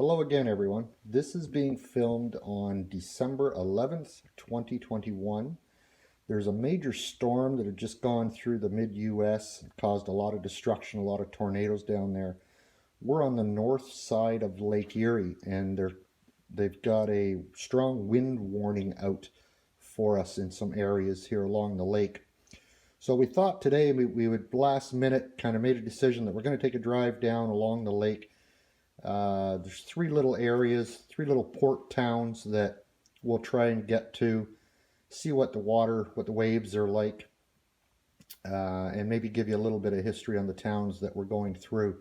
Hello again, everyone. This is being filmed on December 11th, 2021. There's a major storm that had just gone through the mid-US, caused a lot of destruction, a lot of tornadoes down there. We're on the north side of Lake Erie, and they've got a strong wind warning out for us in some areas here along the lake. So we thought today we would last minute kind of made a decision that we're going to take a drive down along the lake. There's three little areas, three little port towns that we'll try and get to, see what the waves are like, and maybe give you a little bit of history on the towns that we're going through.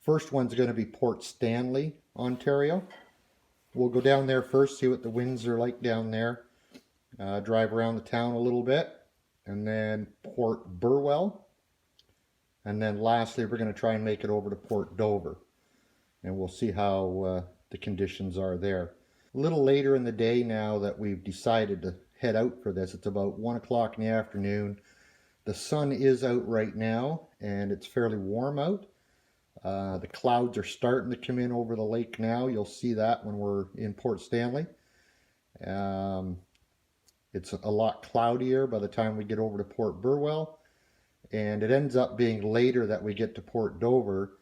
First one's going to be Port Stanley, Ontario. We'll go down there first, see what the winds are like down there, drive around the town a little bit, and then Port Burwell, and then lastly we're going to try and make it over to Port Dover. And we'll see how the conditions are there. A little later in the day now that we've decided to head out for this. It's about 1 o'clock in the afternoon. The sun is out right now and it's fairly warm out. The clouds are starting to come in over the lake now. You'll see that when we're in Port Stanley. It's a lot cloudier by the time we get over to Port Burwell. And it ends up being later that we get to Port Dover.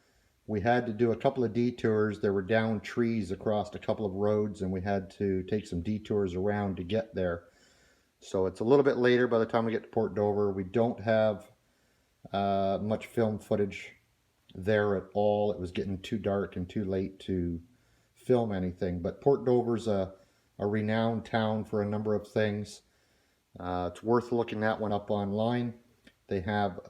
We had to do a couple of detours. There were down trees across a couple of roads and we had to take some detours around to get there. So it's a little bit later by the time we get to Port Dover. We don't have much film footage there at all. It was getting too dark and too late to film anything. But Port Dover's a renowned town for a number of things. It's worth looking that one up online. They have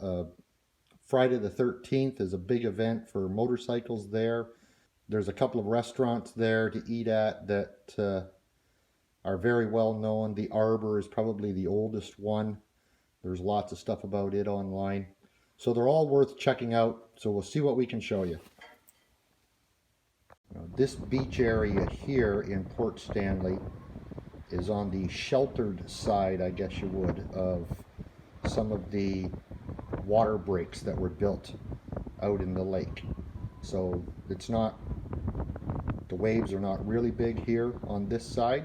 Friday the 13th is a big event for motorcycles there. There's a couple of restaurants there to eat at that are very well known. The Arbor is probably the oldest one. There's lots of stuff about it online. So they're all worth checking out. So we'll see what we can show you. Now, this beach area here in Port Stanley is on the sheltered side, I guess you would, of some of the water breaks that were built out in the lake. So it's not, the waves are not really big here on this side.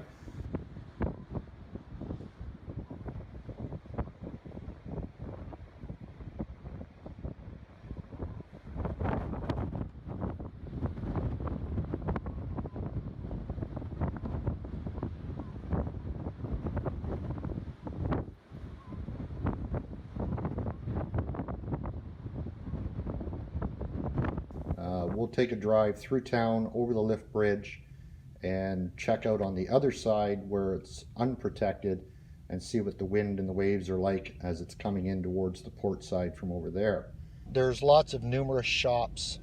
We'll take a drive through town over the lift bridge and check out on the other side where it's unprotected and see what the wind and the waves are like as it's coming in towards the port side from over there. There's lots of numerous shops,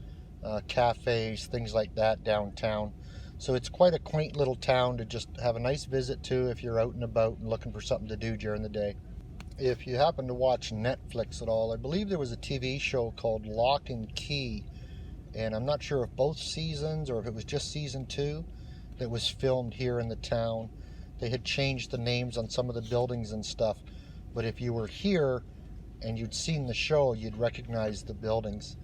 cafes, things like that downtown. So it's quite a quaint little town to just have a nice visit to if you're out and about and looking for something to do during the day. If you happen to watch Netflix at all, I believe there was a TV show called Lock and Key. And I'm not sure if both seasons or if it was just season 2 that was filmed here in the town. They had changed the names on some of the buildings and stuff. But if you were here and you'd seen the show, you'd recognize the buildings.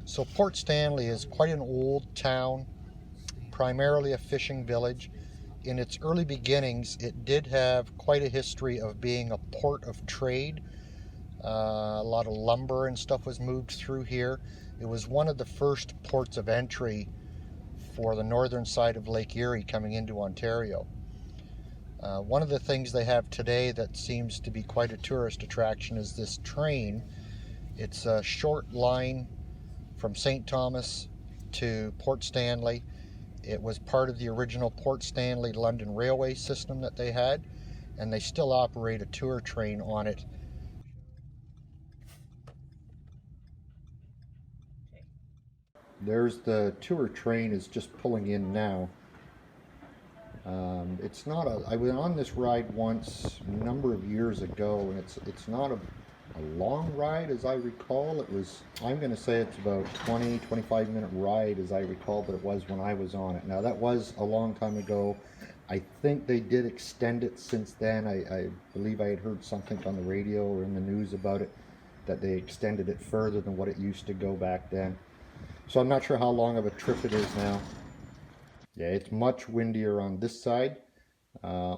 So Port Stanley is quite an old town, primarily a fishing village. In its early beginnings, it did have quite a history of being a port of trade. A lot of lumber and stuff was moved through here. It was one of the first ports of entry for the northern side of Lake Erie coming into Ontario. One of the things they have today that seems to be quite a tourist attraction is this train. It's a short line from St. Thomas to Port Stanley. It was part of the original Port Stanley London Railway system that they had, and they still operate a tour train on it. There's the tour train is just pulling in now. It's not a, I went on this ride once a number of years ago, and it's not a long ride as I recall. It was, I'm going to say it's about 25 minute ride as I recall that it was when I was on it. Now that was a long time ago. I think they did extend it since then. I believe I had heard something on the radio or in the news about it, that they extended it further than what it used to go back then. So I'm not sure how long of a trip it is now. Yeah, it's much windier on this side. Uh,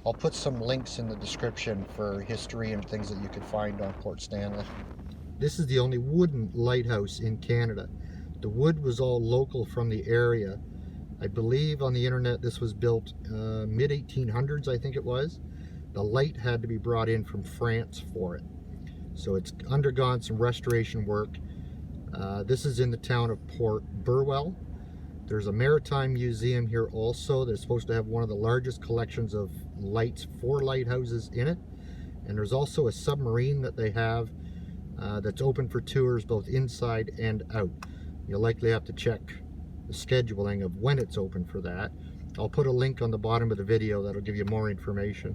I'll put some links in the description for history and things that you could find on Port Stanley. This is the only wooden lighthouse in Canada. The wood was all local from the area. I believe on the internet this was built mid-1800s, I think it was. The light had to be brought in from France for it. So it's undergone some restoration work. This is in the town of Port Burwell. There's a maritime museum here also that's supposed to have one of the largest collections of lights for lighthouses in it. And there's also a submarine that they have that's open for tours both inside and out. You'll likely have to check the scheduling of when it's open for that. I'll put a link on the bottom of the video that'll give you more information.